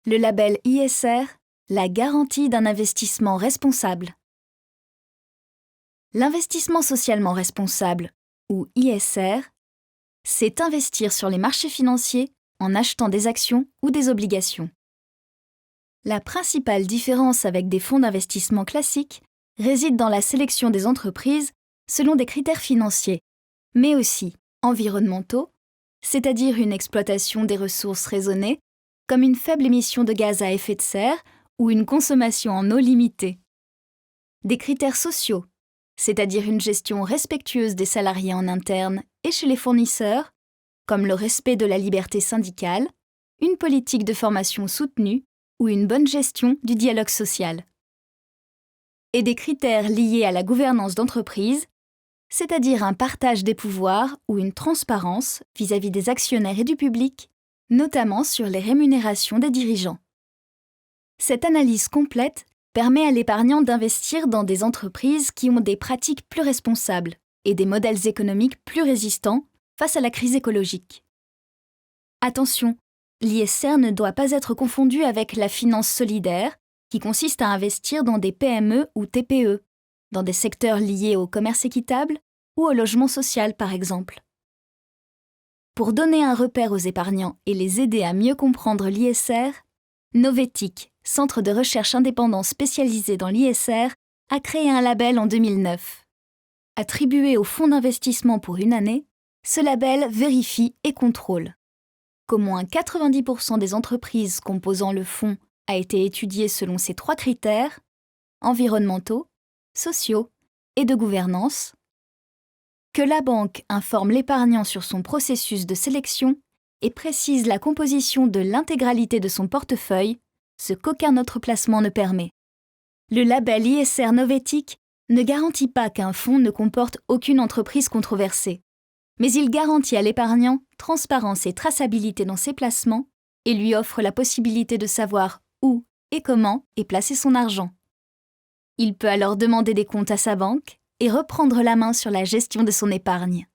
Le label ISR, la garantie d'un investissement responsable. L'investissement socialement responsable, ou ISR, c'est investir sur les marchés financiers en achetant des actions ou des obligations. La principale différence avec des fonds d'investissement classiques réside dans la sélection des entreprises selon des critères financiers, mais aussi environnementaux, c'est-à-dire une exploitation des ressources raisonnée, comme une faible émission de gaz à effet de serre ou une consommation en eau limitée. Des critères sociaux, c'est-à-dire une gestion respectueuse des salariés en interne et chez les fournisseurs, comme le respect de la liberté syndicale, une politique de formation soutenue ou une bonne gestion du dialogue social. Et des critères liés à la gouvernance d'entreprise, c'est-à-dire un partage des pouvoirs ou une transparence vis-à-vis des actionnaires et du public, notamment sur les rémunérations des dirigeants. Cette analyse complète permet à l'épargnant d'investir dans des entreprises qui ont des pratiques plus responsables et des modèles économiques plus résistants face à la crise écologique. Attention, l'ISR ne doit pas être confondu avec la finance solidaire, qui consiste à investir dans des PME ou TPE, dans des secteurs liés au commerce équitable ou au logement social par exemple. Pour donner un repère aux épargnants et les aider à mieux comprendre l'ISR, Novetic, centre de recherche indépendant spécialisé dans l'ISR, a créé un label en 2009. Attribué au fonds d'investissement pour une année, ce label vérifie et contrôle qu'au moins 90% des entreprises composant le fonds a été étudié selon ces 3 critères, environnementaux, sociaux et de gouvernance, que la banque informe l'épargnant sur son processus de sélection et précise la composition de l'intégralité de son portefeuille, ce qu'aucun autre placement ne permet. Le label ISR Novetic ne garantit pas qu'un fonds ne comporte aucune entreprise controversée, mais il garantit à l'épargnant transparence et traçabilité dans ses placements et lui offre la possibilité de savoir où et comment est placé son argent. Il peut alors demander des comptes à sa banque et reprendre la main sur la gestion de son épargne.